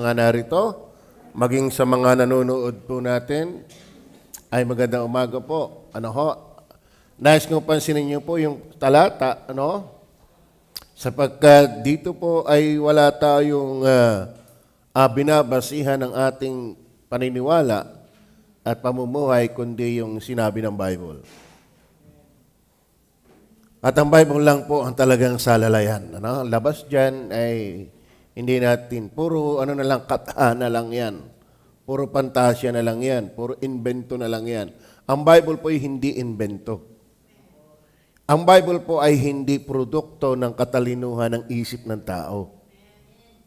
Mga narito, maging sa mga nanonood po natin, ay magandang umaga po. Nais kong pansinin niyo po yung talata, sapagkat dito po ay wala tayong binabasihan ng ating paniniwala at pamumuhay, kundi yung sinabi ng Bible. At ang Bible lang po ang talagang salalayan. Labas dyan ay hindi natin, puro kata na lang yan. Puro pantasya na lang yan. Puro invento na lang yan. Ang Bible po ay hindi invento. Ang Bible po ay hindi produkto ng katalinuhan ng isip ng tao.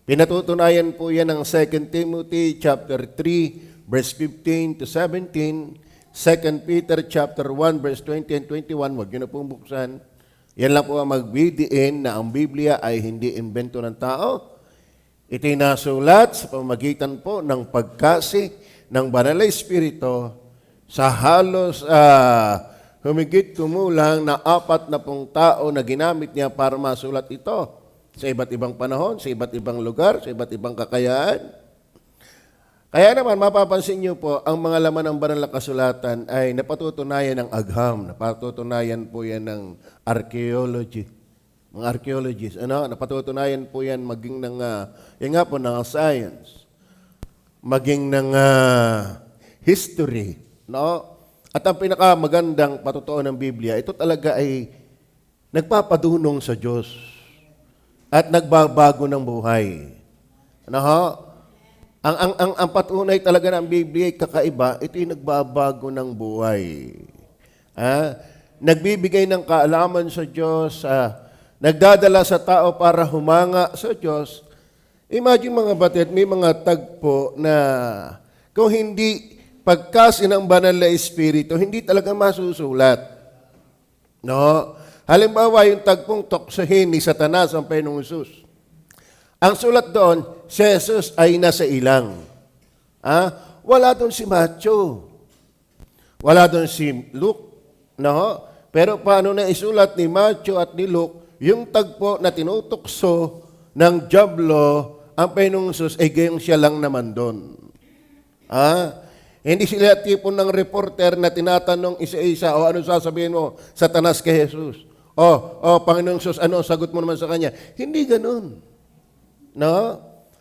Pinatutunayan po yan ng 2 Timothy chapter 3, verse 15 to 17, 2 Peter chapter 1, verse 20 and 21. Huwag nyo na pong buksan. Yan lang po ang magbidiin na ang Biblia ay hindi invento ng tao. Ito'y nasulat sa pamamagitan po ng pagkasi ng Banal na Espiritu sa halos humigit kumulang na 40 tao na ginamit niya para masulat ito sa iba't ibang panahon, sa iba't ibang lugar, sa iba't ibang kakayaan. Kaya naman, mapapansin niyo po, ang mga laman ng banal na kasulatan ay napatutunayan ng agham, napatutunayan po yan ng archaeology. Mga archaeologists, napatutunayan po yan maging ng, yan nga po, ng science, maging ng history, At ang pinakamagandang patutuo ng Biblia, ito talaga ay nagpapadunong sa Diyos at nagbabago ng buhay. Ang patunay talaga ng Biblia ay kakaiba, ito'y nagbabago ng buhay. Nagbibigay ng kaalaman sa Diyos, nagdadala sa tao para humanga sa Diyos. Imagine mga batid, may mga tagpo na kung hindi pagkasi ng banal na Espiritu, hindi talaga masusulat. Halimbawa, yung tagpong toksohin ni Satanas ang Panginoong Hesus. Ang sulat doon, si Jesus ay nasa ilang. Wala doon si Matthew. Wala doon si Luke. Pero paano na isulat ni Matthew at ni Luke, yung tagpo na tinutokso ng dyablo, ang Panginoong Hesus, ay gayong siya lang naman doon. Hindi sila tipon ng reporter na tinatanong isa-isa, ano sasabihin mo, Satanas kay Jesus? Panginoong Hesus, ano sagot mo naman sa kanya? Hindi ganun.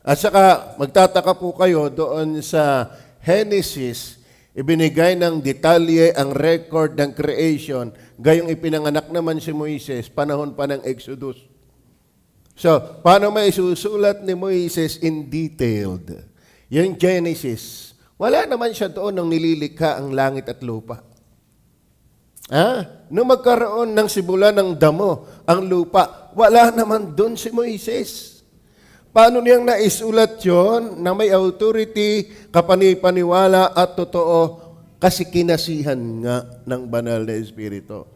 At saka, magtataka po kayo doon sa Genesis, ibinigay ng detalye ang record ng creation, gayong ipinanganak naman si Moises, panahon pa ng Exodus. So, paano may isusulat ni Moises in detailed? Yung Genesis, wala naman siya doon nang nililikha ang langit at lupa. Nung magkaroon ng sibulan ng damo, ang lupa, wala naman doon si Moises. Paano niyang naisulat yon na may authority, kapanipaniwala at totoo kasi kinasihan nga ng Banal na Espiritu.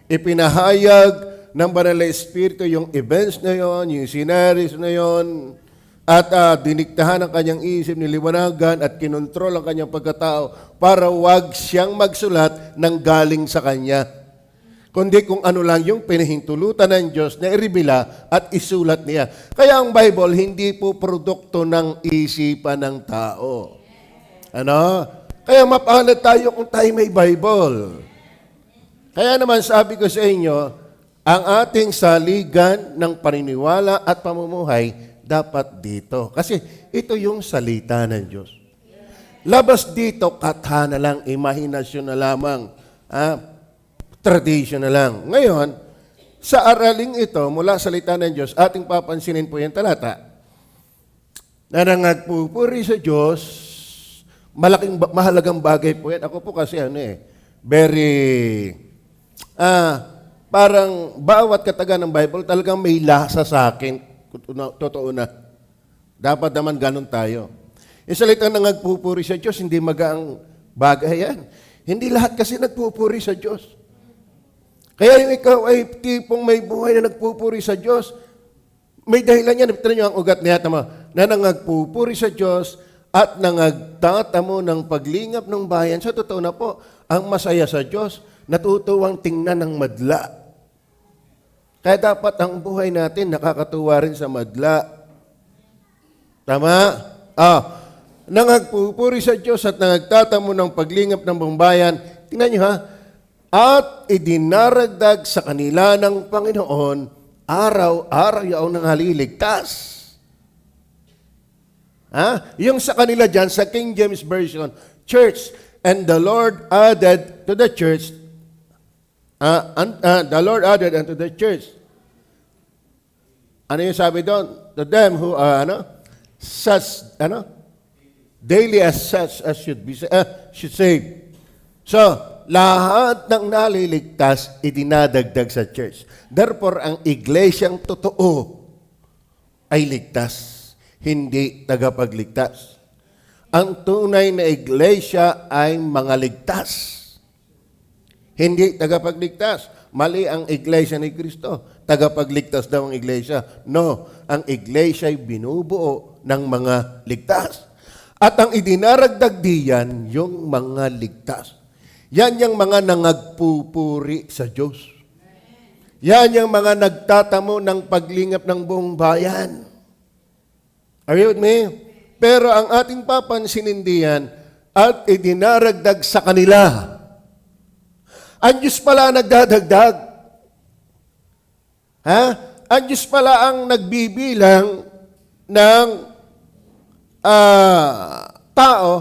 Ipinahayag ng Banal na Espiritu yung events na yon, yung scenarios na yon, at diniktahan ang kanyang isip, niliwanagan at kinontrol ang kanyang pagkatao para wag siyang magsulat ng galing sa kanya. Kundi kung ano lang yung pinahintulutan ng Diyos na iribila at isulat niya. Kaya ang Bible hindi po produkto ng isipan ng tao. Kaya mapalad tayo kung tayo may Bible. Kaya naman sabi ko sa inyo, ang ating saligan ng paniniwala at pamumuhay dapat dito. Kasi ito yung salita ng Diyos. Labas dito, kata na lang, imahinasyon na lamang, tradition na lang. Ngayon, sa araling ito, mula sa salita ng Diyos, ating papansinin po yung talata. Na nangagpupuri sa Diyos, mahalagang bagay po yan. Ako po kasi parang bawat kataga ng Bible talagang may lasa sa akin. Totoo na. Dapat naman ganun tayo. Yung salita na nagpupuri sa Diyos, hindi magaang bagay yan. Hindi lahat kasi nagpupuri sa Diyos. Kaya yung ikaw ay tipong may buhay na nagpupuri sa Diyos, may dahilan yan. Ito nyo ang ugat niya, na nangagpupuri sa Diyos at nangagtatamo ng paglingap ng bayan. Sa totoo na po, ang masaya sa Diyos, natutuwang tingnan ng madla. Kaya dapat ang buhay natin nakakatuwa rin sa madla. Tama? Nangagpupuri sa Diyos at nangagtatamo ng paglingap ng buong bayan. Tingnan niyo ha. At idinaragdag sa kanila ng Panginoon araw-araw ng haliligtas. Yung sa kanila dyan, sa King James Version, church, and the Lord added to the church, the Lord added unto the church. Ano yung sabi doon? To them who are, daily as such as should save. So, lahat ng naliligtas, idinadagdag sa church. Therefore, ang iglesyang totoo ay ligtas, hindi tagapagligtas. Ang tunay na iglesia ay mga ligtas, hindi tagapagligtas. Mali ang iglesia ni Kristo. Tagapagligtas daw ang iglesia. No, ang iglesia ay binubuo ng mga ligtas. At ang idinaragdag diyan, yung mga ligtas. Yan yung mga nangagpupuri sa Diyos. Yan yung mga nagtatamo ng paglingap ng buong bayan. Are you with me? Pero ang ating papansinin diyan, at idinaragdag sa kanila. Ang Diyos pala nagdadagdag. Ang Diyos pala ang nagbibilang ng tao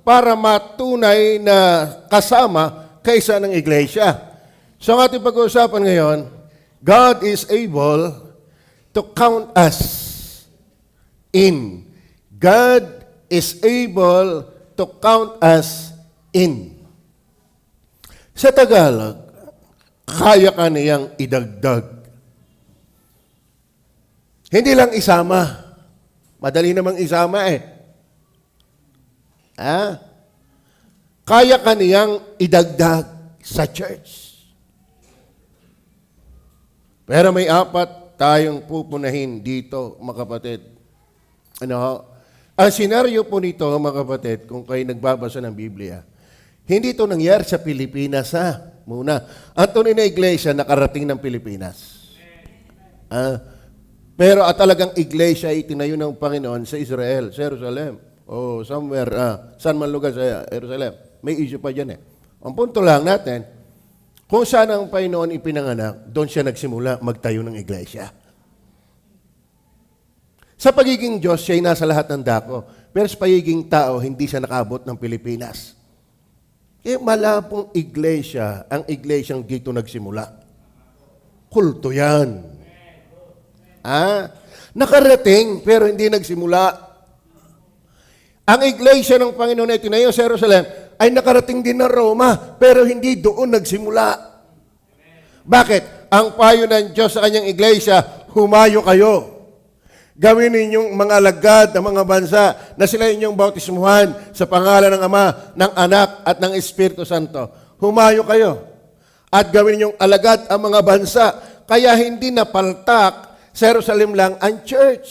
para matunay na kasama kaysa ng iglesia. So ang ating pag-uusapan ngayon, God is able to count us in. God is able to count us in. Sa Tagalog, kaya ka niyang idagdag. Hindi lang isama. Madali namang isama Kaya ka niyang idagdag sa church. Pero may apat tayong pupunahin dito, mga kapatid. Ang senaryo po nito, mga kapatid, kung kayo nagbabasa ng Biblia, hindi ito nangyari sa Pilipinas, muna. Ang tunay na iglesia nakarating ng Pilipinas. Pero talagang iglesia ay itinayo ng Panginoon sa Israel, sa Jerusalem, o somewhere, saan man lugar sa Jerusalem. May issue pa dyan Ang punto lang natin, kung saan ang Panginoon ipinanganak, doon siya nagsimula magtayo ng iglesia. Sa pagiging Diyos, siya ay nasa lahat ng dako. Pero sa pagiging tao, hindi siya nakaabot ng Pilipinas. Malapong iglesia, ang iglesyang dito nagsimula. Kulto yan. Nakarating, pero hindi nagsimula. Ang iglesia ng Panginoon ay tinayo sa Jerusalem ay nakarating din na Roma, pero hindi doon nagsimula. Bakit? Ang payo ng Diyos sa kanyang iglesia, humayo kayo. Gawin ninyong mga alagad ng mga bansa na sila inyong bautismuhan sa pangalan ng Ama, ng Anak, at ng Espiritu Santo. Humayo kayo. At gawin ninyong alagad ang mga bansa. Kaya hindi napaltak sa Jerusalem lang ang church.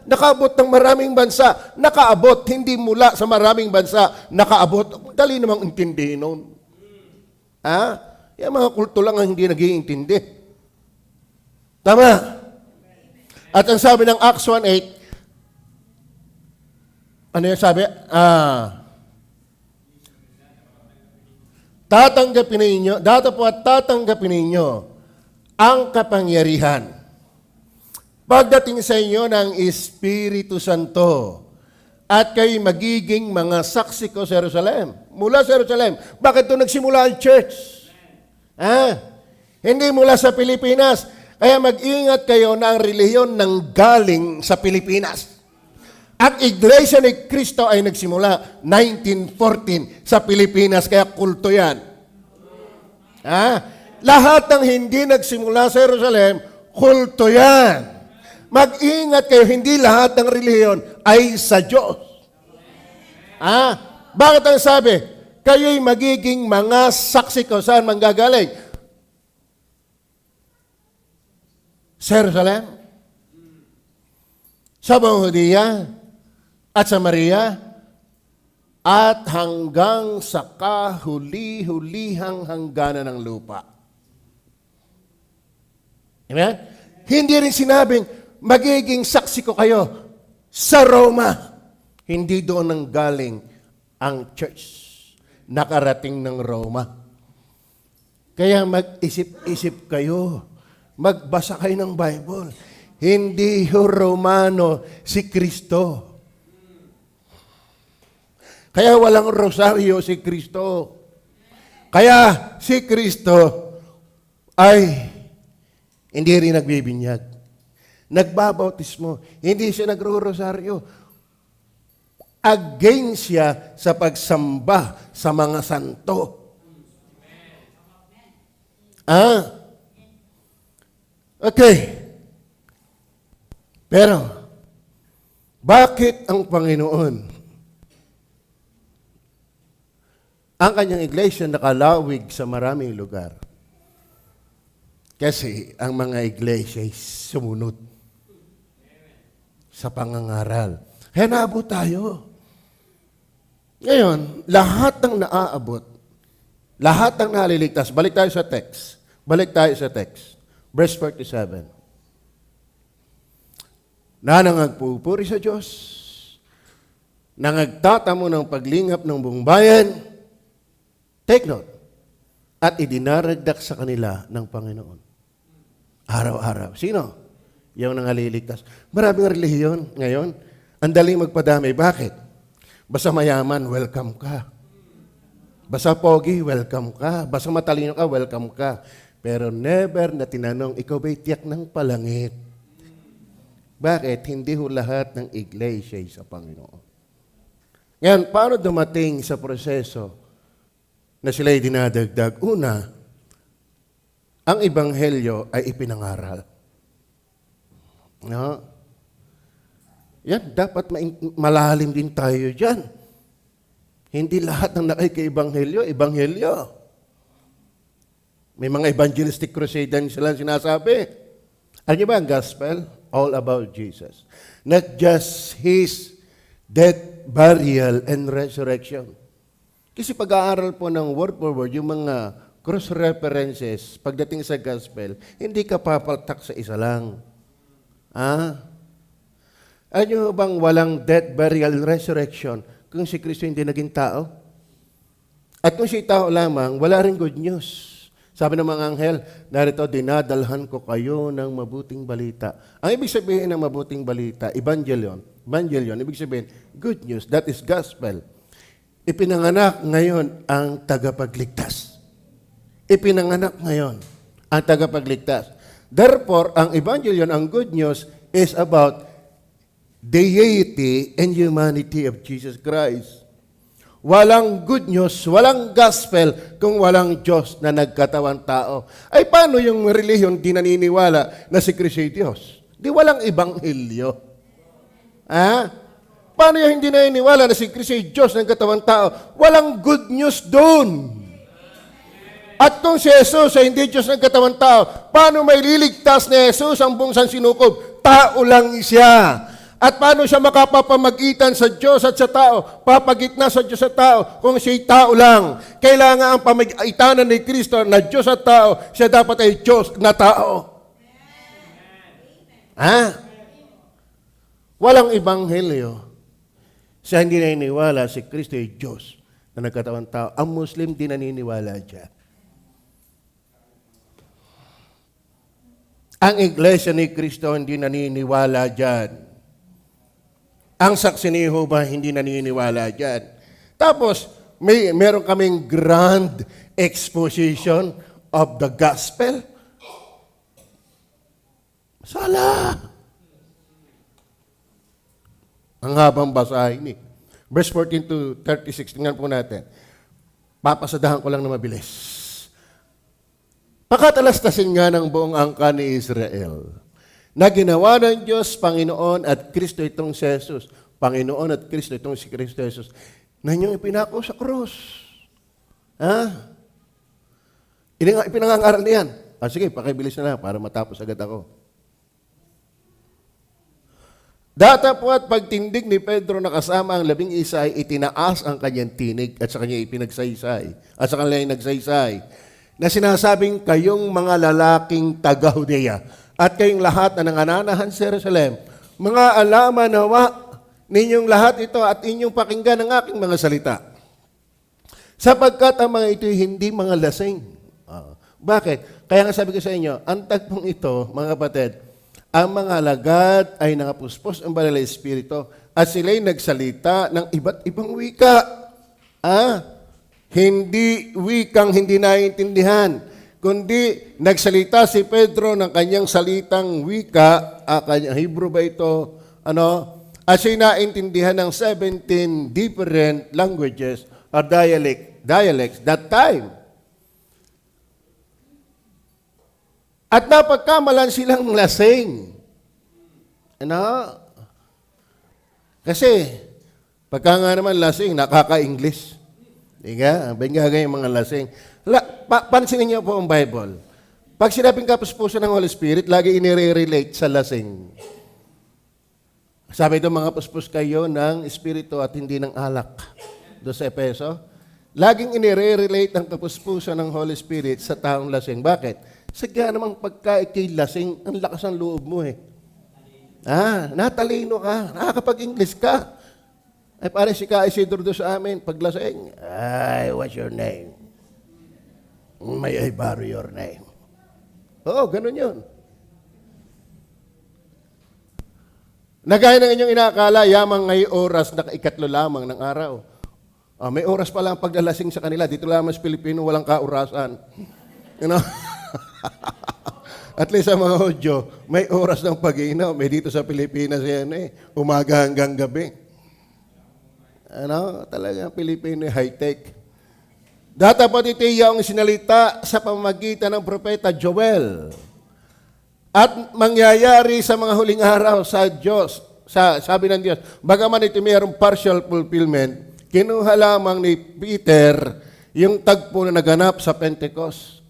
Nakaabot ng maraming bansa. Nakaabot, hindi mula sa maraming bansa. Nakaabot. Dali namang intindihin noon. Yung mga kulto lang ang hindi nag-iintindi. Tama. At ang sabi ng Acts 1:8, ano yung sabi? Tatanggapin ninyo, tatanggapin ninyo ang kapangyarihan pagdating sa inyo ng Espiritu Santo at kayo magiging mga saksi ko sa Jerusalem. Mula sa Jerusalem. Bakit doon nagsimula ang church? Hindi mula sa Pilipinas. Kaya mag-ingat kayo na ang relihiyon nang galing sa Pilipinas. Ang Iglesia ni Cristo ay nagsimula 1914 sa Pilipinas, kaya kulto yan. Lahat ng hindi nagsimula sa Jerusalem, kulto yan. Mag-ingat kayo, hindi lahat ng relihiyon ay sa Diyos. Bakit ang sabi? Kayo'y magiging mga saksi ko. Saan manggagaling? Jerusalem, sa buong Judea at Samaria, at hanggang sa kahuli-hulihang hangganan ng lupa. Amen? Hindi rin sinabing, magiging saksi ko kayo sa Roma. Hindi doon nang galing ang church. Nakarating ng Roma. Kaya mag-isip-isip kayo. Magbasa kayo ng Bible. Hindi Romano si Kristo. Kaya walang rosaryo si Kristo. Kaya si Kristo ay hindi rin nagbibinyag. Nagbabautismo. Hindi siya nagro-rosaryo. Against siya sa pagsamba sa mga santo. Okay. Pero, bakit ang Panginoon ang kanyang iglesia nakalawig sa maraming lugar? Kasi ang mga iglesia ay sumunod sa pangangaral. Kaya naabot tayo. Ngayon, lahat ng naaabot, lahat ng naliligtas, balik tayo sa text. Verse 47. Nangagpupuri sa Diyos, nangagtatamo ng paglingap ng buong bayan, take note, at idinaragdak sa kanila ng Panginoon. Araw-araw. Sino? Yung nangaliligtas. Maraming relihiyon ngayon. Ang daling magpadami. Bakit? Basta mayaman, welcome ka. Basta pogi, welcome ka. Basta matalino ka, welcome ka. Pero never na tinanong, ikaw ba'y tiyak ng palangit? Bakit? Hindi ho lahat ng iglesia sa Panginoon. Ngayon, paano dumating sa proseso na sila'y dinadagdag? Una, ang Ebanghelyo ay ipinangaral. No? Yan, dapat malalim din tayo dyan. Hindi lahat ng nakikibanghelyo, Ebanghelyo. May mga evangelistic crusade din sila sinasabi. Alam niyo ba ang gospel? All about Jesus. Not just His death, burial, and resurrection. Kasi pag-aaral po ng word for word, yung mga cross-references, pagdating sa gospel, hindi ka papaltak sa isa lang. Alam niyo bang walang death, burial, and resurrection kung si Kristo hindi naging tao? At kung si tao lamang, wala rin good news. Sabi ng mga anghel, narito, dinadalhan ko kayo ng mabuting balita. Ang ibig sabihin ng mabuting balita, evangelion, ibig sabihin, good news, that is gospel. Ipinanganak ngayon ang tagapagligtas. Ipinanganak ngayon ang tagapagligtas. Therefore, ang evangelion, ang good news, is about the deity and humanity of Jesus Christ. Walang good news, walang gospel kung walang Diyos na nagkatawang tao. Ay paano yung relihiyon di naniniwala na si Kristo ay Diyos? Di walang ebanghelyo. Paano yung hindi naniniwala na si Kristo ay Diyos na nagkatawang tao? Walang good news doon. At kung si Jesus ay hindi Diyos na nagkatawang tao, paano may liligtas ni Jesus ang buong sansinukob? Tao lang siya. At paano siya makapapamagitan sa Diyos at sa tao? Papagitna sa Diyos at tao kung siya'y tao lang. Kailangan ang pamagitanan ni Kristo na Diyos at tao, siya dapat ay Diyos na tao. Walang ebanghelyo. Siya hindi naniniwala si Kristo ay Diyos na nagkatawang tao. Ang Muslim di naniniwala dyan. Ang Iglesia ni Kristo hindi naniniwala dyan. Ang saksi ni Jehovah hindi naniniwala dyan. Tapos, meron kaming grand exposition of the gospel. Sala! Ang habang basahin Verse 14 to 36, tingnan po natin. Papasadahan ko lang na mabilis. Pakatalastasin nga ng buong angka ni Israel na ginawa ng Diyos, Panginoon at Kristo itong si Jesus. Panginoon at Kristo itong si Kristo Jesus. Na inyong ipinako sa krus. Ipinangangaral niyan. Sige, pakibilis na lang para matapos agad ako. Datapwat pagtindig ni Pedro na kasama ang 11 ay itinaas ang kanyang tinig at sa kanya ipinagsaysay. At sa kanya nagsaysay na sinasabing kayong mga lalaking taga-Judea at kayong lahat na nangananahan sa Jerusalem, mga alama nawa ninyong lahat ito at inyong pakinggan ang aking mga salita. Sapagkat ang mga ito hindi mga lasing. Bakit? Kaya nga sabi ko sa inyo, ang tagpong ito, mga kapatid, ang mga alagad ay nangapuspos ang banal na Espiritu at sila'y nagsalita ng iba't ibang wika. Hindi wikang hindi naiintindihan, kundi nagsalita si Pedro ng kanyang salitang wika, kanyang Hebrew ba ito, at siya naintindihan ng 17 different languages or dialects that time. At napagkamalan silang lasing. Kasi, pagka nga naman lasing, nakaka-English. Diga? Bengagay yung mga lasing. Pansinin niyo po ang Bible. Pag sinabing kapuspusan ng Holy Spirit, lagi inire-relate sa lasing. Sabi ito, mga puspos kayo ng Espiritu at hindi ng alak. Doon sa Efeso. Laging inire-relate ang kapuspusan ng Holy Spirit sa taong lasing. Bakit? Sagya namang pagka ikay lasing, ang lakas ng loob mo eh. Natalino ka, nakakapag-English ka. Ay pare si Ka Isidro doon sa amin, paglasing, what's your name? May I borrow your name? Oo, ganun yun. Nagaya ng inyong inakala, yamang ngay oras na ikatlo lamang ng araw. May oras pa lang paglalasing sa kanila. Dito lamang sa Pilipino, walang kaurasan. At least sa mga Hudyo, may oras ng pag-iinom. May dito sa Pilipinas yan umaga hanggang gabi. Talagang Pilipino high-tech. Datapot ito yung sinalita sa pamamagitan ng propeta Joel. At mangyayari sa mga huling araw sa Diyos, sabi ng Diyos, bagaman ito mayroong partial fulfillment, kinuha lamang ni Peter yung tagpo na naganap sa Pentecost.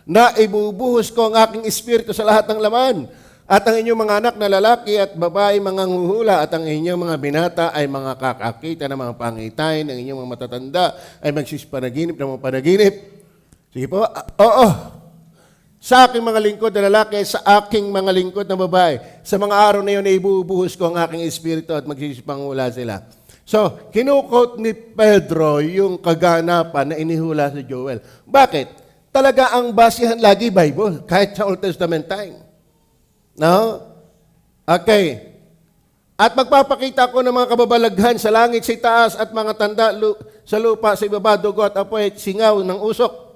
Na ibubuhos ko ang aking espiritu sa lahat ng laman, at ang inyong mga anak na lalaki at babae mga nguhula, at ang inyong mga binata ay mga kakakita ng mga pangitain, ang inyong mga matatanda ay magsisipanaginip ng mga panaginip. Sige po, oo. Sa aking mga lingkod na lalaki, sa aking mga lingkod na babae, sa mga araw na yun, ibubuhos ko ang aking espiritu at magsisipangula sila. So, kinukot ni Pedro yung kaganapan na inihula sa Joel. Bakit? Talaga ang basihan lagi Bible, kahit sa Old Testament time. No? Okay. At magpapakita ko ng mga kababalaghan sa langit, sa taas, at mga tanda sa lupa, sa ibaba, dugo at apoy, singaw ng usok.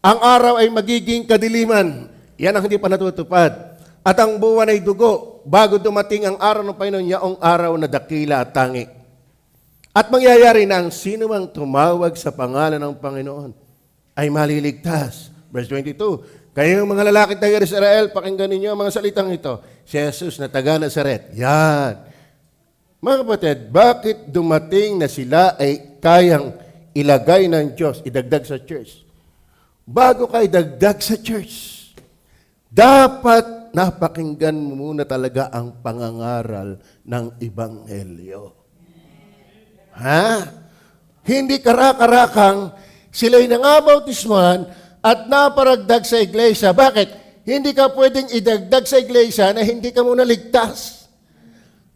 Ang araw ay magiging kadiliman. Yan ang hindi pa natutupad. At ang buwan ay dugo, bago dumating ang araw ng Panginoon, yaong araw na dakila at tangi. At mangyayari na ang sino mang tumawag sa pangalan ng Panginoon ay maliligtas. Verse 22, kayong mga lalaki taga Israel, pakinggan ninyo ang mga salitang ito. Si Jesus na taga Nazaret. Yan. Mga kapatid, bakit dumating na sila ay kayang ilagay ng Diyos, idagdag sa church? Bago kayo dagdag sa church, dapat napakinggan mo muna talaga ang pangangaral ng Ebanghelyo. Hindi karakarakang sila'y nangabautismuhan at naparagdag sa iglesia. Bakit? Hindi ka pwedeng idagdag sa iglesia na hindi ka muna ligtas.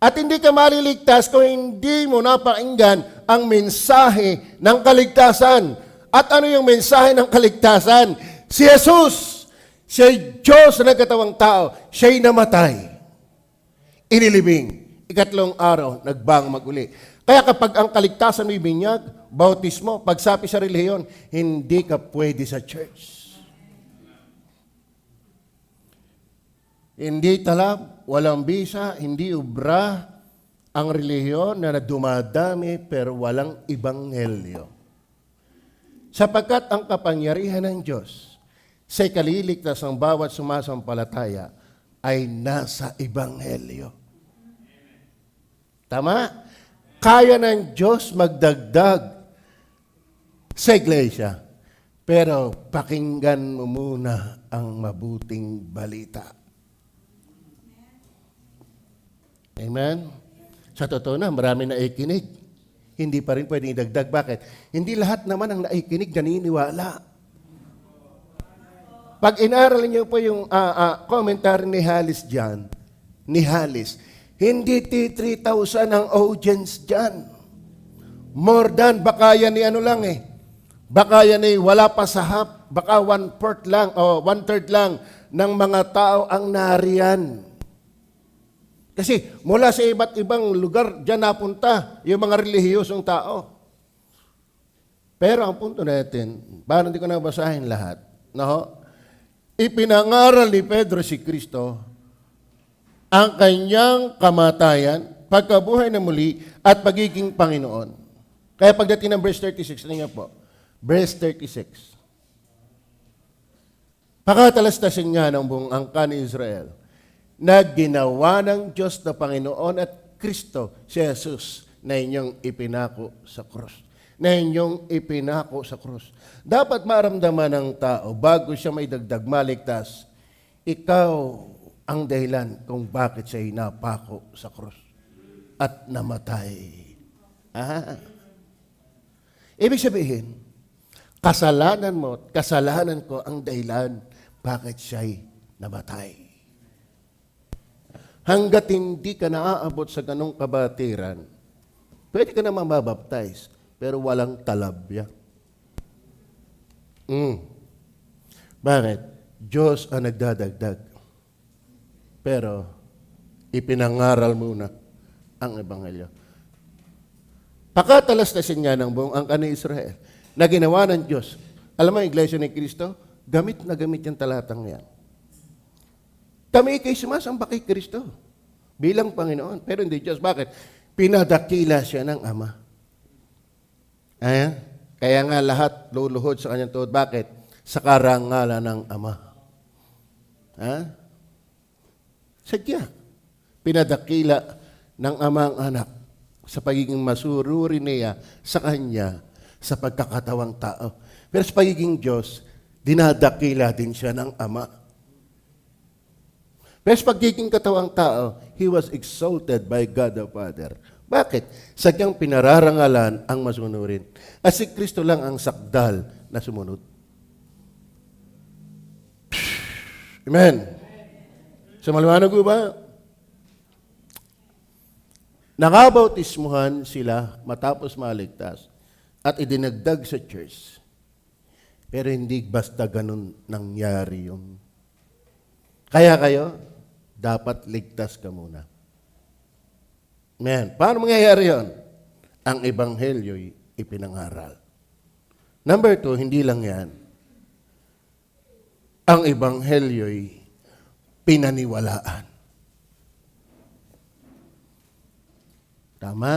At hindi ka maliligtas kung hindi mo napakinggan ang mensahe ng kaligtasan. At ano yung mensahe ng kaligtasan? Si Jesus, siya'y Diyos na nagkatawang tao, siya'y namatay. Inilibing. Ikatlong araw, nagbangon maguli. Kaya kapag ang kaligtasan mo'y binyag, bautismo, pagsapi sa relihiyon, hindi ka pwede sa church. Hindi talab, walang bisa, hindi ubra ang relihiyon na dumadami pero walang ebanghelyo. Sapagkat ang kapangyarihan ng Diyos sa ikaliligtas ng bawat sumasampalataya ay nasa ebanghelyo. Tama? Kaya ng Diyos magdagdag sa iglesia. Pero pakinggan mo muna ang mabuting balita. Amen? Sa totoo na, marami na ikinig. Hindi pa rin pwedeng idagdag. Bakit? Hindi lahat naman ang naikinig naniniwala. Pag inaral niyo po yung commentary ni Halis dyan, Hindi 3,000 ang audience dyan. More than, baka yan ni ano lang eh. Baka yan eh, wala pa sa half. Baka 1/4 lang, o 1/3 lang ng mga tao ang nariyan. Kasi mula sa iba't ibang lugar dyan napunta yung mga relihiyosong tao. Pero ang punto natin, parang hindi ko na basahin lahat, no? Ipinangaral ni Pedro si Kristo ang kanyang kamatayan, pagkabuhay na muli, at pagiging Panginoon. Kaya pagdating ng verse 36, ano nga po? Verse 36. Pakatalastasin nga ng buong angkan ni Israel na ginawa ng Diyos na Panginoon at Kristo si Jesus na inyong ipinako sa krus. Na inyong ipinako sa krus. Dapat maramdaman ng tao bago siya may dagdag maligtas, ikaw ang dahilan kung bakit siya napako sa krus at namatay. Ibig sabihin, kasalanan mo at kasalanan ko ang dahilan bakit siya'y namatay. Hanggat hindi ka naaabot sa ganong kabatiran, pwede ka na mababaptize, pero walang talabya. Bakit? Diyos ang nagdadagdag. Pero, ipinangaral muna ang Ebanghelyo. Pakatalastasin nga ng buong angkan ni Israel na ginawa ng Diyos. Alam mo, Iglesia ni Cristo, gamit na gamit yung talatang yan. Kami ikay sumasamba kay Kristo bilang Panginoon. Pero hindi Diyos. Bakit? Pinadakila siya ng Ama. Kaya nga lahat luluhod sa kanyang tuhod. Bakit? Sa karangalan ng Ama. Sadya. Pinadakila ng Ama ang anak sa pagiging masururi niya sa kanya sa pagkakatawang tao. Pero sa pagiging Diyos, dinadakila din siya ng Ama. Pero sa pagiging katawang tao, He was exalted by God the Father. Bakit? Sadyang pinararangalan ang masunurin. At si Kristo lang ang sakdal na sumunod. Amen. So maliwanag ko ba? Nakabautismuhan sila matapos maligtas at idinagdag sa church. Pero hindi basta ganun nangyari yun. Kaya kayo, dapat ligtas ka muna. Amen. Paano mangyayari yun? Ang Ebanghelyo'y ipinangaral. Number 2, hindi lang yan. Ang Ebanghelyo'y pinaniwalaan. Tama?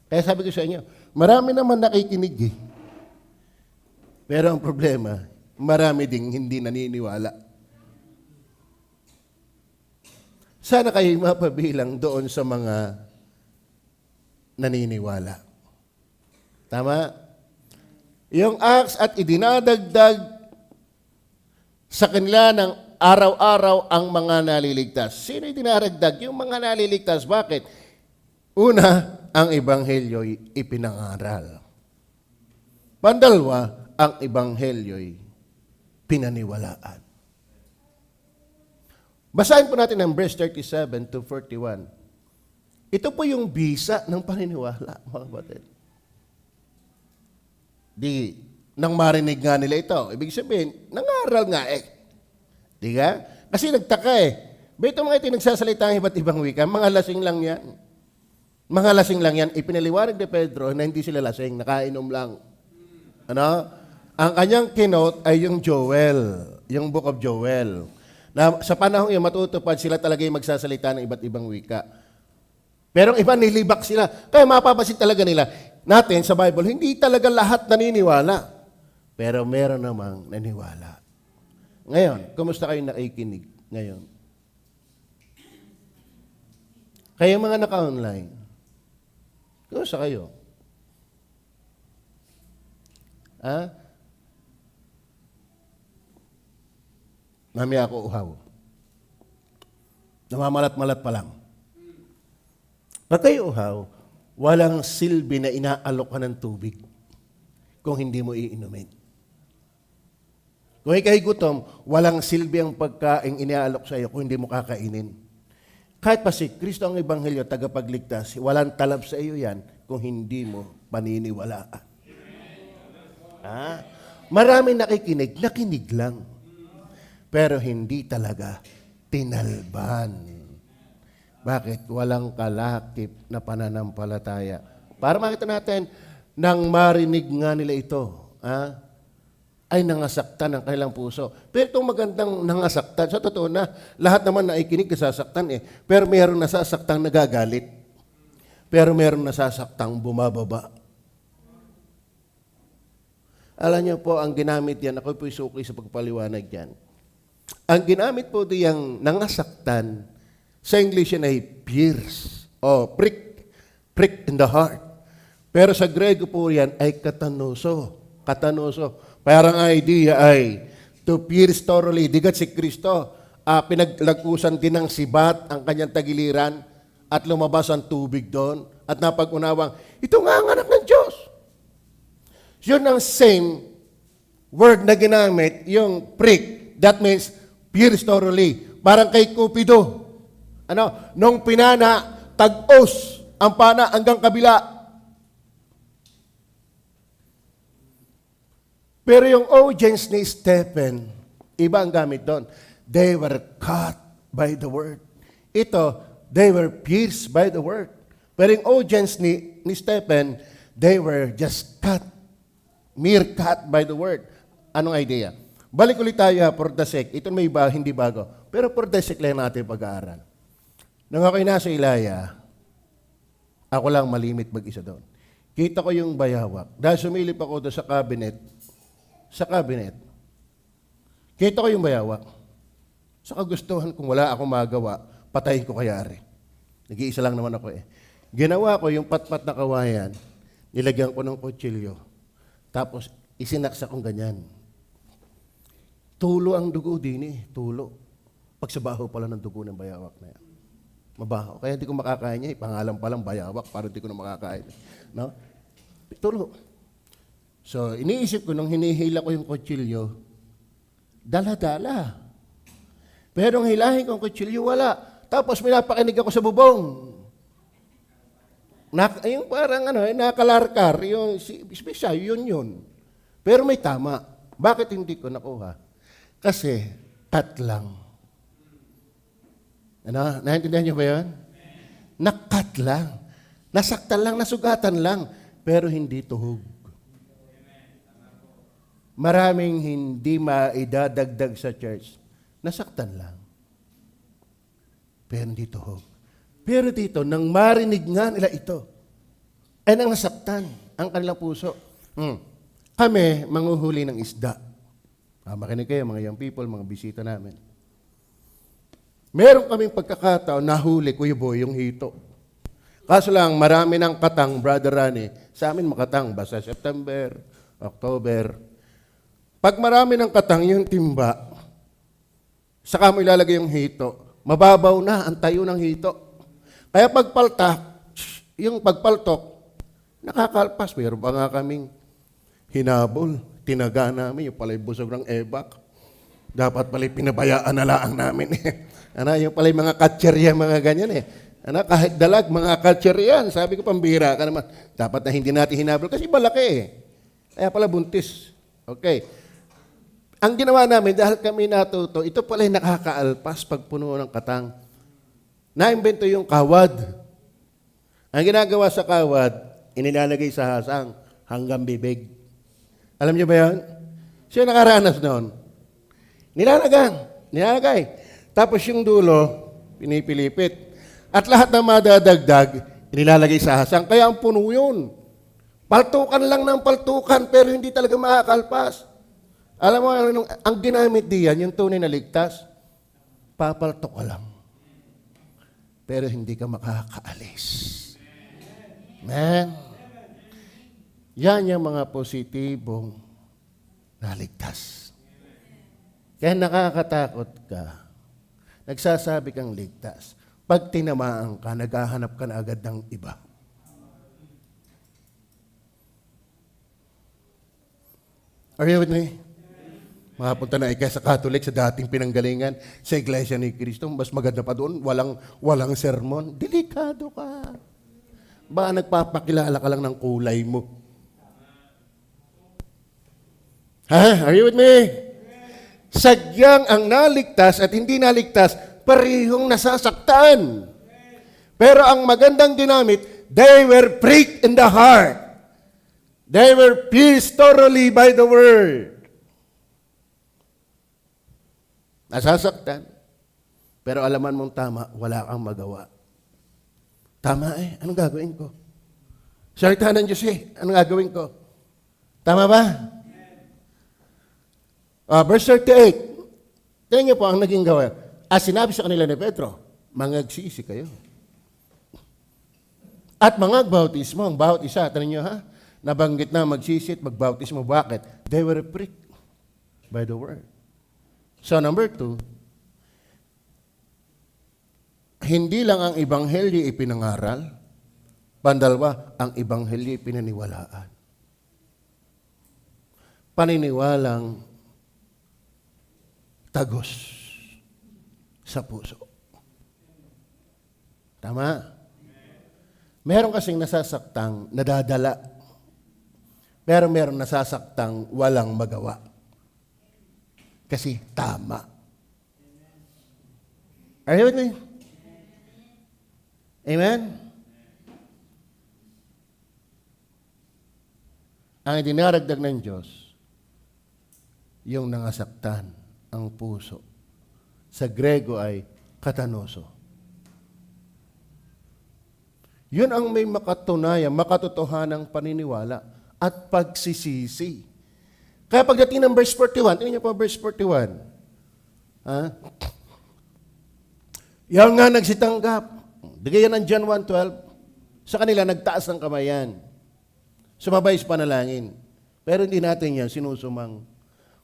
Kaya sabi ko sa inyo, marami naman nakikinig eh. Pero ang problema, marami ding hindi naniniwala. Sana kayo mapabilang doon sa mga naniniwala. Tama? Yung acts at idinadagdag sa kanila ng araw-araw ang mga naliligtas. Sino idinadagdag? Yung mga naliligtas. Bakit? Una, ang Ebanghelyo'y ipinangaral. Pandalwa, ang Ebanghelyo'y pinaniwalaan. Basahin po natin ang verse 37 to 41. Ito po yung bisa ng paniniwala, mga kapatid. Nang marinig nga nila ito, ibig sabihin, nangaral nga eh. Di ka? Kasi nagtaka eh. Ba ito mga ito nagsasalita ng iba't ibang wika, mga lasing lang yan. Mga lasing lang yan, ipinaliwanag ni Pedro na hindi sila lasing, nakainom lang. Ano? Ang kanyang kinote ay yung Joel, yung Book of Joel. Na sa panahon yun, matutupad sila talaga yung magsasalita ng iba't ibang wika. Pero iba nilibak sila. Kaya mapapasin talaga nila, natin sa Bible, hindi talaga lahat naniniwala. Pero meron namang naniwala. Ngayon, kumusta kayo nakikinig ngayon? Kayo mga naka-online, kumusta kayo? Mamaya ako uhaw. Namamalat-malat pa lang. Pag kayo uhaw, walang silbi na inaalok ka ng tubig kung hindi mo iinumin. Kung ikay gutom, walang silbi ang pagkaing inaalok sa iyo kung hindi mo kakainin. Kahit pa si Kristo ang Ebanghelyo, tagapagligtas, walang talab sa iyo yan kung hindi mo paniniwalaan. Maraming nakikinig lang. Pero hindi talaga tinalban. Bakit? Walang kalakip na pananampalataya. Para makita natin, nang marinig nga nila ito, ay nangasaktan ang kanilang puso. Pero itong magandang nangasaktan, sa totoo na, lahat naman na ikinig nasasaktan Pero mayroong nasasaktang nagagalit. Pero mayroong nasasaktang bumababa. Alam niyo po, ang ginamit yan, ako po'y suki sa pagpaliwanag yan. Ang ginamit po diyang nangasaktan, sa English yan ay pierce, o prick in the heart. Pero sa Grego po yan ay katanoso. Parang idea ay to pierce thoroughly. Digat si Kristo, pinaglagusan din ng sibat ang kanyang tagiliran at lumabas ang tubig doon at napag-unawang, ito nga ang anak ng Diyos. Yun ang same word na ginamit, yung prick. That means pierce thoroughly. Parang kay Cupido. Nung pinana, tag-os ang pana hanggang kabila. Pero yung audience ni Stephen, iba ang gamit doon. They were cut by the word. Ito, they were pierced by the word. Pero yung audience ni Stephen, they were just cut. Mere cut by the word. Anong idea? Balik ulit tayo for the sake. Ito may hindi bago. Pero for the sake lang natin pag-aaral. Nung ako'y nasa Ilaya, ako lang malimit mag-isa doon. Kita ko yung bayawak. Dahil sumilip ako doon sa cabinet, kita ko yung bayawak. Sa kagustuhan, kung wala akong magawa, patayin ko kayari. Nag-iisa lang naman ako Ginawa ko yung patpat na kawayan, nilagyan ko ng kutsilyo, tapos isinaksa kong ganyan. Tulo ang dugo din tulo. Pagsabaho pala ng dugo ng bayawak na yan. Mabaho. Kaya hindi ko makakain niya. Pangalan palang bayawak, parang hindi ko na makakain. No? Tulo. So, iniisip ko, nung hinihila ko yung kutsilyo, dala-dala. Pero nung hilahin ko yung kutsilyo, wala. Tapos minapakinig ako sa bubong. Yung parang nakalarkar, yung special, yun. Pero may tama. Bakit hindi ko nakuha? Kasi, cut lang. Naintindihan niyo ba yun? Nakat lang. Nasaktan lang, nasugatan lang. Pero hindi tuhog. Maraming hindi maidadagdag sa church. Nasaktan lang. Pero hindi tuhog. Pero dito, nang marinig nga nila ito, ay nang nasaktan ang kanilang puso. Kami, manguhuli ng isda. Makinig kayo, mga young people, mga bisita namin. Meron kaming pagkakataon, nahuli, Kuya Boy, yung hito. Kaso lang, marami ng katang, Brother Rani. Sa amin makatang, basta September, October. Pag marami ng katang, yung timba, saka mo ilalagay yung hito, mababaw na ang tayo ng hito. Kaya yung pagpaltok, nakakalpas. Meron pa nga kaming hinabol. Tinaga namin, yung pala'y busog ng ebak. Dapat pala'y pinabayaan na lang namin. Yung pala'y mga katserya, mga ganyan kahit dalag, mga katserya yan. Sabi ko, pambira ka naman. Dapat na hindi natin hinabol kasi malaki Kaya pala buntis. Okay. Ang ginawa namin, dahil kami natuto, ito pala'y nakakaalpas pag puno ng katang. Naimbento yung kawad. Ang ginagawa sa kawad, inilalagay sa hasang hanggang bibig. Alam niyo ba yan? Siya nakaranas noon. Nilalagay. Tapos yung dulo, pinipilipit. At lahat ng madadagdag, inilalagay sa hasang. Kaya ang puno yun. Paltukan lang ng paltukan, pero hindi talaga makakalpas. Alam mo, ang ginamit diyan, yung tunay na ligtas, papaltok ka lang. Pero hindi ka makakaalis. Man. Yan yung mga positibong naligtas. Kaya nakakatakot ka. Nagsasabi kang ligtas. Pag tinamaan ka, naghahanap ka na agad ng iba. Are you with me? Makapunta na ikaw sa Catholic, sa dating pinanggalingan, sa Iglesia ni Cristo, mas maganda pa doon, walang sermon. Delikado ka. Ba nagpapakilala ka lang ng kulay mo? Ha? Are you with me? Sadyang ang naligtas at hindi naligtas, parehong nasasaktan. Pero ang magandang ginamit, they were pricked in the heart. They were pierced thoroughly by the word. Nasasaktan. Pero alaman mong tama, wala kang magawa. Tama anong gagawin ko? Salita ng Diyos anong gagawin ko? Tama ba? Verse 38. Tingnan niyo po ang naging gawa. Sinabi sa kanila ni Pedro, mangagsisi kayo. At mangagbautismo, ang bawat isa, tingnan niyo nabanggit na magsisit, magbautismo. Bakit? They were pricked by the word. So number 2, hindi lang ang ebanghelyo ipinangaral, pandalwa, ang ebanghelyo pinaniwalaan. Paniniwalang tagos sa puso. Tama? Meron kasing nasasaktang nadadala, pero meron nasasaktang walang magawa. Kasi tama. Are you with me? Amen? Ang idinaragdag ng Diyos, yung nangasaktan ang puso. Sa Grego ay katanoso. Yun ang may makatunayan, makatotohanang paniniwala at pagsisisi. Kaya pagdating ng verse 41, tingnan niyo po verse 41. Yan nga nagsitanggap. Bigay yan ng John 1:12. Sa kanila, nagtaas ng kamayan. Sumabay sa panalangin. Pero hindi natin yan sinusumang.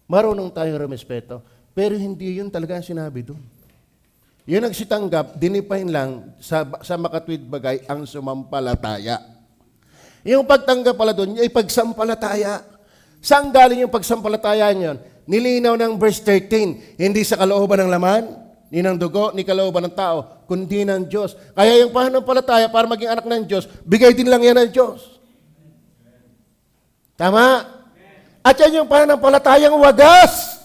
Marunong tayong rumespeto. Pero hindi yun talaga ang sinabi doon. Yun nagsitanggap, dinipahin lang sa makatwid bagay ang sumampalataya. Yung pagtanggap pala doon, ay pagsampalataya. Saan galing yung pagsampalataya niyon? Nilinaw ng verse 13, hindi sa kalooban ng laman, ni ng dugo, ni kalooban ng tao, kundi ng Diyos. Kaya yung pananampalataya para maging anak ng Diyos, bigay din lang yan ng Diyos. Tama? At yan yung pananampalatayang wagas.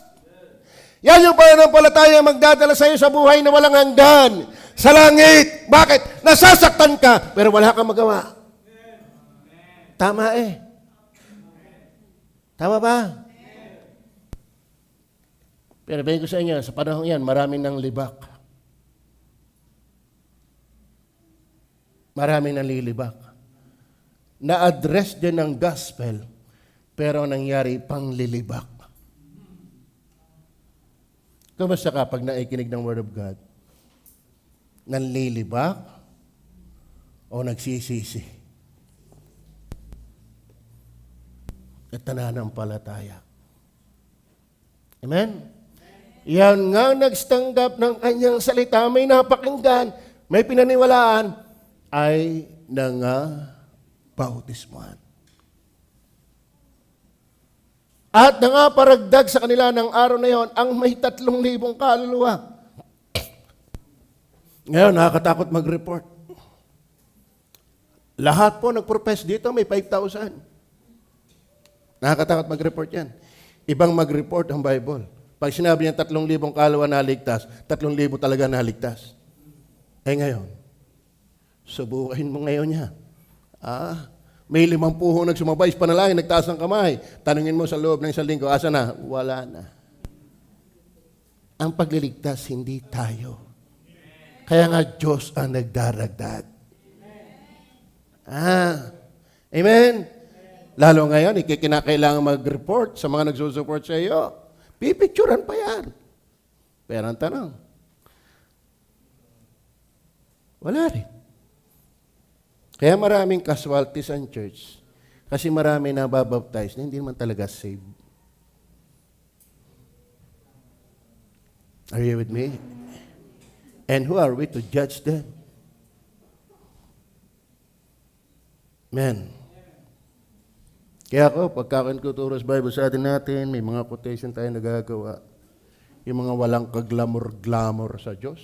Yan yung pananampalatayang magdadala sa iyo sa buhay na walang hanggan. Sa langit. Bakit? Nasasaktan ka, pero wala kang magawa. Tama Tama ba? Pero bayin ko sa inyo, sa panahon yan, maraming nang libak. Maraming nang lilibak. Na-address din ng gospel, pero nangyari panglilibak. Kumusta ka pag naikinig ng Word of God? Nanlilibak o nagsisisi? At nananampalataya. Amen? Yan nga nagstanggap ng kanyang salita, may napakinggan, may pinaniwalaan, ay bautismuhan. At nangaparagdag sa kanila ng araw na yon ang may 3,000 kaluluwa. Ngayon, nakakatakot mag-report. Lahat po nag-profess dito, may 5,000. Nakakatakot mag-report yan. Ibang mag-report ang Bible. Pag sinabi niya 3,000 kaluluwa naligtas, 3,000 talaga naligtas. Ngayon, subukin mo ngayon niya. May 50 nagsumabay sa panalangin, nagtaas ng kamay. Tanungin mo sa loob ng 1 linggo, asa na? Wala na. Ang pagliligtas, hindi tayo. Kaya nga Diyos ang nagdaragdag. Amen? Lalo ngayon, ikikinakailangan mag-report sa mga nagsusupport sa iyo. Pipicturan pa yan. Pero ang tanong, wala rin. Kaya maraming casualties ang church. Kasi marami na babaptize na hindi naman talaga saved. Are you with me? And who are we to judge them? Man. Kaya ako, pagka nagtuturo sa Bible sa atin natin, may mga quotation tayo nagagawa. Yung mga walang kaglamor-glamor sa Diyos.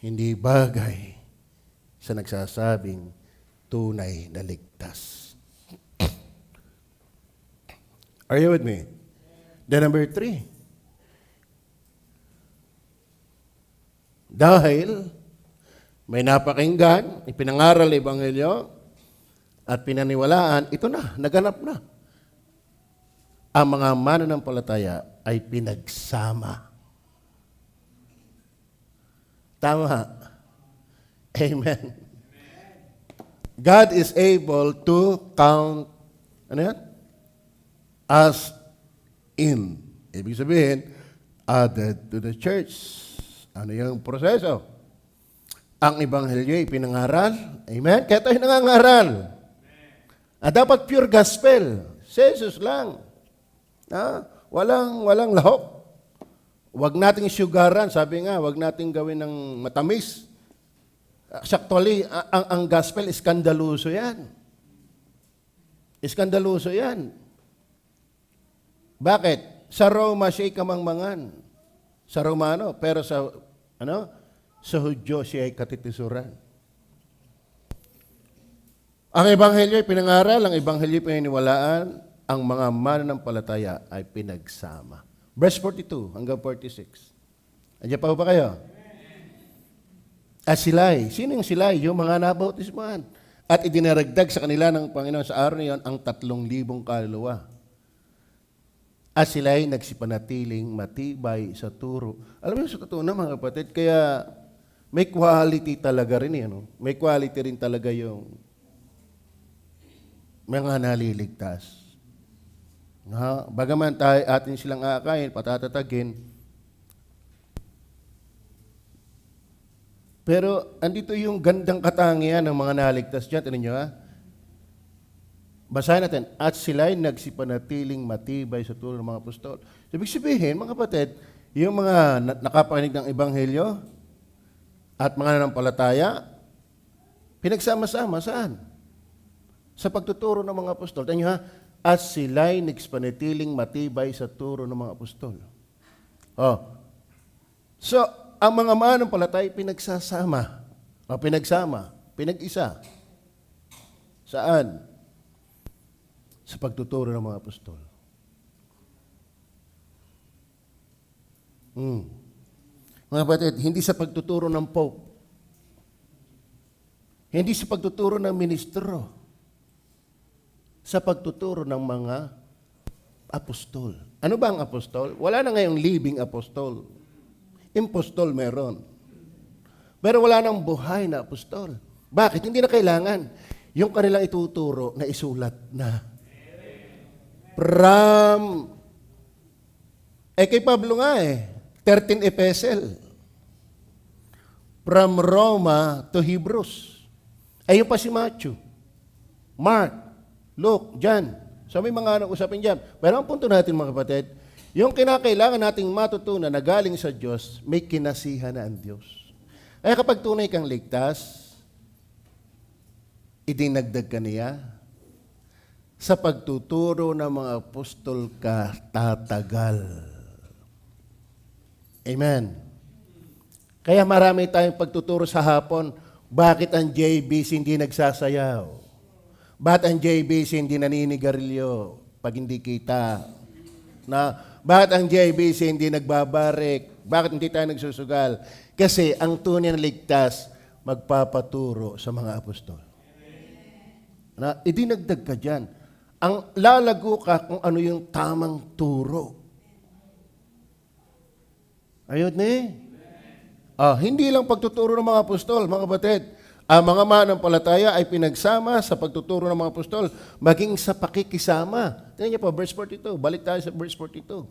Hindi bagay sa nagsasabing tunay na ligtas. Are you with me? Then number 3. Dahil may napakinggan, ipinangaral ang Ebanghelyo, at pinaniwalaan, ito na, naganap na. Ang mga mananampalataya ay pinagsama. Tama. Amen. God is able to count, ano yan? As in. Ibig sabihin, added to the church. Ano yung proseso? Ang Ebanghelyo ay pinangaral. Amen? Kaya tayo nangangaral. At dapat pure gospel. Sa Jesus lang. Walang lahok. Huwag nating sugaran. Sabi nga, huwag nating gawin ng matamis. Actually, ang gospel, iskandaluso yan. Iskandaluso yan. Bakit? Sa Roma, siya'y kamangmangan. Sa Romano. Pero sa Hudyo, siya'y katitisuran. Ang Ebanghelyo ay pinangaral, ang Ebanghelyo ay pinaniwalaan, ang mga mananampalataya ay pinagsama. Verse 42 hanggang 46. Andiyan pa ba kayo? At sila'y, sino yung sila'y? Yung mga nabautismuhan. At idinaragdag sa kanila ng Panginoon sa araw na yun ang 3,000 kaluluwa. At sila'y nagsipanatiling matibay sa turo. Alam mo sa totoo na mga kapatid, kaya may quality talaga rin yan. May quality rin talaga yung mga naliligtas. Bagaman atin silang aakayin, patatatagin. Pero andito yung gandang katangian ng mga naligtas dyan. Tinan nyo Basahin natin. At sila'y nagsipanatiling matibay sa turo ng mga apostol. Ibig sabihin, mga kapatid, yung mga nakapakinig ng Ebanghelyo at mga nanampalataya, pinagsama-sama saan? Sa pagtuturo ng mga apostol. Tingnan nyo at sila'y nagsipanatiling matibay sa turo ng mga apostol. So, ang mga mananampalataya pinagsasama. Pinagsama. Pinag-isa. Saan? Sa pagtuturo ng mga apostol. Mga kapatid, hindi sa pagtuturo ng Pope. Hindi sa pagtuturo ng ministro. Sa pagtuturo ng mga apostol. Ano ba ang apostol? Wala na ngayong living apostol. Impostol meron. Pero wala nang buhay na apostol. Bakit? Hindi na kailangan. Yung kanilang ituturo na isulat na. Kay Pablo nga 13 epistle. From Roma to Hebrews. Ayun pa si Matthew, Mark, Luke, John. So may mga usapin dyan. Pero ang punto natin mga kapatid, yung kinakailangan nating matutunan na galing sa Diyos, may kinasihan na ang Diyos. Kaya kapag tunay kang ligtas, idinagdag ka niya, sa pagtuturo ng mga apostol ka tatagal. Amen. Kaya marami tayong pagtuturo sa hapon, bakit ang JBC hindi nagsasayaw? Bakit ang JBC hindi naninigarilyo pag hindi kita? Bakit ang JBC hindi nagbabarik? Bakit hindi tayo nagsusugal? Kasi ang tunay na ligtas, magpapaturo sa mga apostol. Idinagdag ka dyan. Ang lalago ka kung ano yung tamang turo. Ayun hindi lang pagtuturo ng mga apostol, mga kapatid. Ang mga mananampalataya ay pinagsama sa pagtuturo ng mga apostol, maging sa pakikisama. Tingnan niyo po, verse 42. Balik tayo sa verse 42.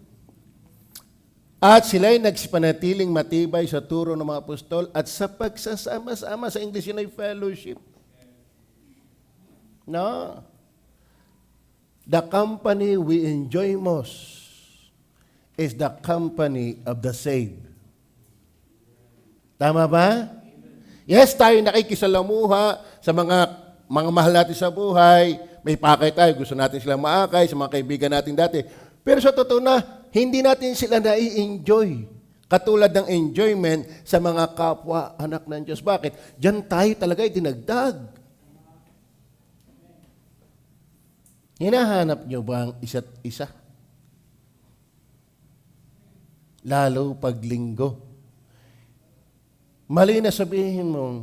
At sila'y nagsipanatiling matibay sa turo ng mga apostol at sa pagsasama-sama, sa English yun ay fellowship. No? The company we enjoy most is the company of the saved. Tama ba? Yes, tayo nakikisalamuha sa mga mga mahal natin sa buhay, may pakay tayo, gusto natin silang maakay sa mga kaibigan natin dati. Pero sa totoo na, hindi natin sila nai-enjoy. Katulad ng enjoyment sa mga kapwa anak ng Diyos. Bakit? Diyan tayo talaga dinagdag. Hinahanap nyo ba ang isa't isa? Lalo pag linggo. Mali na sabihin mong,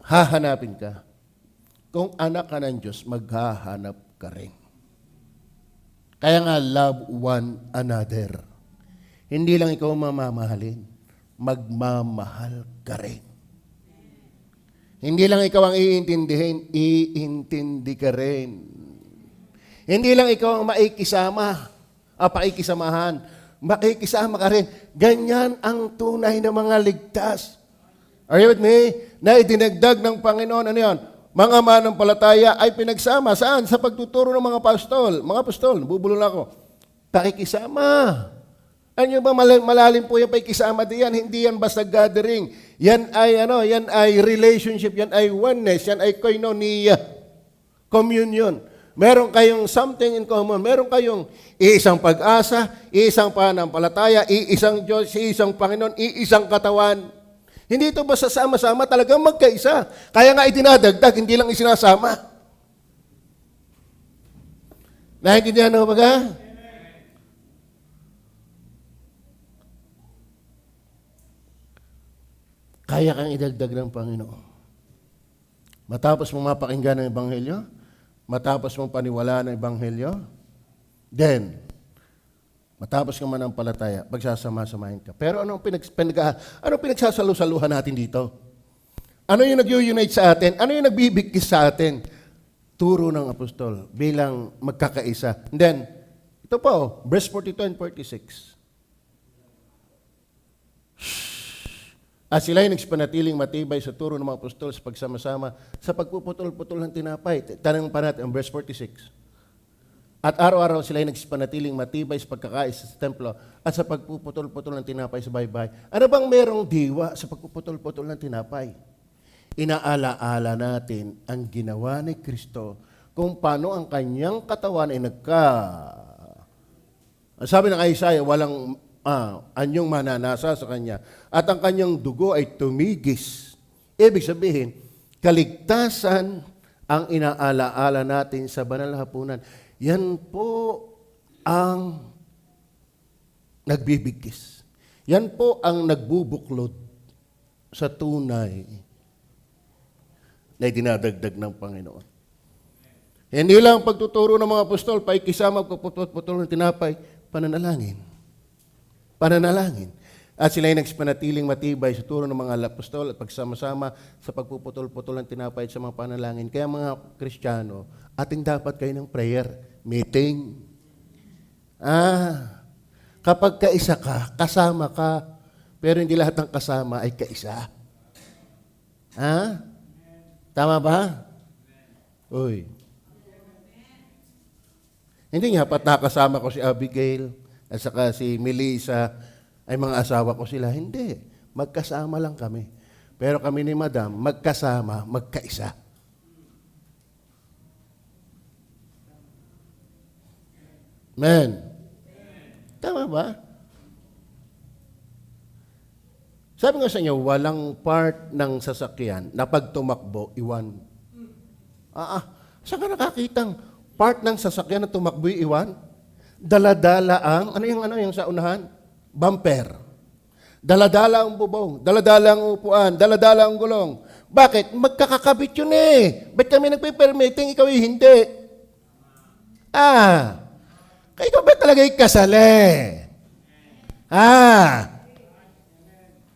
hahanapin ka. Kung anak ka ng Diyos, maghahanap ka rin. Kaya nga, love one another. Hindi lang ikaw mamamahalin, magmamahal ka rin. Hindi lang ikaw ang iintindihin, iintindi ka rin. Hindi lang ikaw ang maikisama, pakikisamahan, makikisama ka rin. Ganyan ang tunay na mga ligtas. Are you with me? Na idinagdag ng Panginoon, ano yan? Mga manampalataya ay pinagsama. Saan? Sa pagtuturo ng mga apostol. Mga apostol, nabubulol ako. Pakikisama. Ano ba malalim po yung pakikisama diyan? Hindi yan basta gathering. Yan ay relationship, yan ay oneness, yan ay koinonia. Communion. Meron kayong something in common. Meron kayong iisang pag-asa, iisang pananampalataya, iisang Diyos, iisang Panginoon, iisang katawan. Hindi ito basta sama-sama, talagang magkaisa. Kaya nga itinadagdag, hindi lang isinasama. Naintindihan mo ba ka? Kaya kang idagdag ng Panginoon. Matapos mong mapakinggan ng Ebanghelyo, matapos mong paniwala ng Ebanghelyo, then, matapos ka manampalataya, pagsasama-samahin ka. Pero anong pinagsasalusaluhan natin dito? Ano yung nag-unite sa atin? Ano yung nagbibigkis sa atin? Turo ng apostol bilang magkakaisa. And then, ito po, verse 42 and 46. At sila'y nagpanatiling matibay sa turo ng mga apostol sa pagsama-sama sa pagpuputol-putol ng tinapay. Tanong pa natin ang verse 46. At araw-araw sila'y nagpanatiling matibay sa pagkakaisa sa templo at sa pagpuputol-putol ng tinapay sa baybay. Ano bang merong diwa sa pagpuputol-putol ng tinapay? Inaala-ala natin ang ginawa ni Kristo kung paano ang kanyang katawan ay sabi ng Isaiah, walang anyong mananasa sa kanya. At ang kanyang dugo ay tumigis. Ibig sabihin, kaligtasan ang inaala-ala natin sa banal na hapunan. Yan po ang nagbibigkis. Yan po ang nagbubuklod sa tunay na dinadagdag ng Panginoon. Hindi lang pagtuturo ng mga apostol, paikisama, pagpuputol ng tinapay, pananalangin. Pananalangin. At sila ay nagpanatiling matibay sa turo ng mga apostol at pagsama-sama sa pagpuputol-putol ng tinapay at sa mga panalangin. Kaya mga Kristiyano, ating dapat kayo ng prayer meeting. Kapag kaisa ka, kasama ka, pero hindi lahat ng kasama ay kaisa. Tama ba? Uy. Hindi nga, nakasama ko si Abigail at saka si Melissa, ay mga asawa ko sila. Hindi. Magkasama lang kami. Pero kami ni Madam, magkasama, magkaisa. Amen. Tama ba? Sabi nga sa inyo, walang part ng sasakyan na pag tumakbo, iwan. Saan ka nakakitang part ng sasakyan na tumakbo, iwan? Daladala ang, ano yung sa unahan? Bumper. Daladala ang bubong, daladala ang upuan, daladala ang gulong. Bakit? Magkakakabit yun eh. Ba't kami nagpe-permitting, ikaw hindi? Kaya ikaw ba talaga ikasali?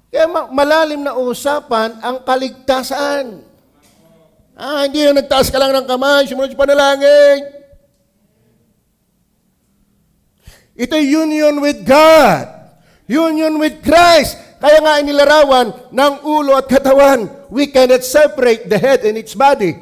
Kaya malalim na usapan ang kaligtasan. Hindi yung nagtaas ka lang ng kamay, sumunod sa panalangin. Ito union with God. Union with Christ. Kaya nga inilarawan ng ulo at katawan. We cannot separate the head and its body.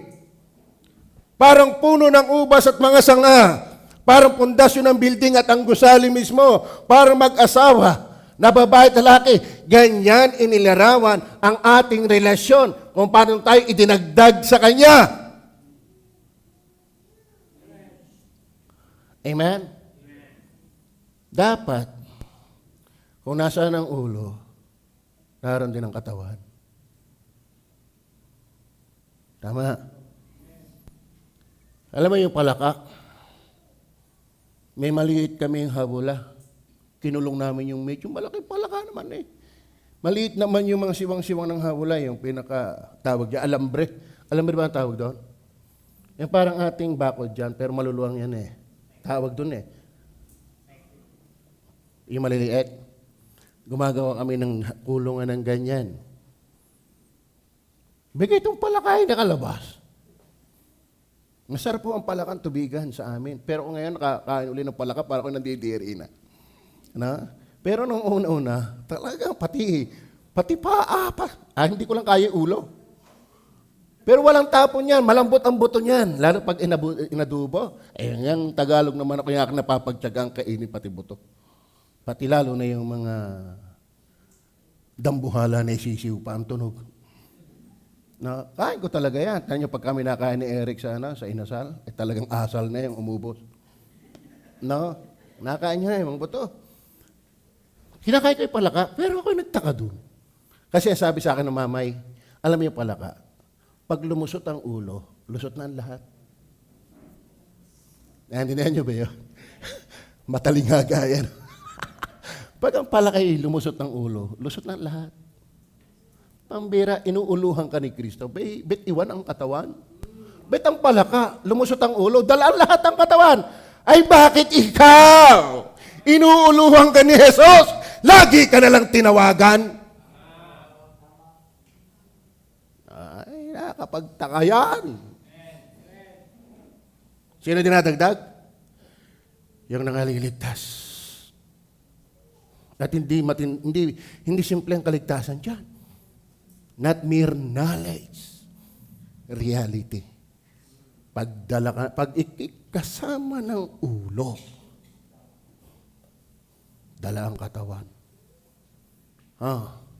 Parang puno ng ubas at mga sanga. Parang pundasyon ng building at ang gusali mismo. Parang mag-asawa. na babae at lalaki. Ganyan inilarawan ang ating relasyon kung paano tayo idinagdag sa Kanya. Amen? Dapat, kung nasaan ang ulo, naroon din ang katawan. Tama. Alam mo yung palaka? May maliit kaming habula. Kinulong namin yung medyo malaki palaka naman eh. Maliit naman yung mga siwang-siwang ng habula, yung pinaka-tawag dyan, alambre. Alambre ba ang tawag doon? Yung parang ating bakod dyan, pero maluluwang yan eh. Tawag doon eh. Yung maliliit. Gumagawa kami ng kulungan ng ganyan. Bigay itong palakay na kalabas. Masarap po ang palakang tubigan sa amin. Pero kung ngayon nakakain uli ng palaka, para ko nandidiri na. Na? Pero nung una-una, talagang pati hindi ko lang kaya ulo. Pero walang tapon yan, malambot ang buto niyan. Lalo pag inadubo, yung Tagalog naman ako yung napapagtyagang kainin pati buto. Pati lalo na yung mga dambuhala na isisiw pa ang tunog. Na, kain ko talaga yan. Kanya pag kami nakain ni Eric sa inasal, talagang asal na yung umubos. No? Nakain niya yung mga buto. Kinakain ko yung palaka, pero ako'y nagtaka dun. Kasi sabi sa akin ng mamay, alam mo yung palaka, pag lumusot ang ulo, lusot na ang lahat. Naintindihan niyo ba yun? Matalingaga yan. Pag ang palaka ay lumusot ng ulo, lusot na ang lahat. Pambira, inuuluhan ka ni Kristo. Bet iwan ang katawan? Bet ang palaka, lumusot ang ulo, dala ang lahat ng katawan. Ay bakit ikaw? Inuuluhan ka ni Jesus. Lagi ka nalang tinawagan. Ay, nakakapagtaka yan. Sino dinadagdag? Yung nangaliligtas. At hindi simple ang kaligtasan dyan. Not mere knowledge. Reality. Pag ikasama ng ulo, dala ang katawan.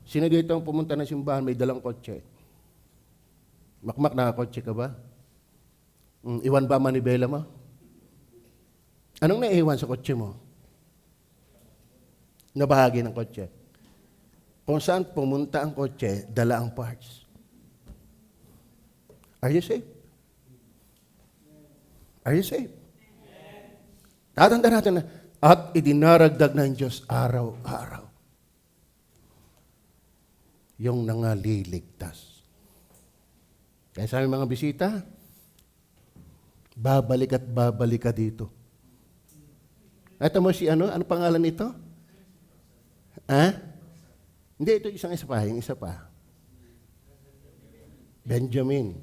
Sino dito ang pumunta ng simbahan, may dalang kotse? Makmak, nakakotse ka ba? Iwan ba manibela mo? Anong naiwan sa kotse mo? Na bahagi ng kotse? Kung saan pumunta ang kotse, dala ang parts. Are you safe? Are you safe? Tatanda natin na, at idinaragdag ng Diyos araw-araw yung nangaliligtas. Kaya sa aming mga bisita, babalik at babalik ka dito. Ito mo si ano pangalan nito? Hindi, ito yung isa pa. Benjamin.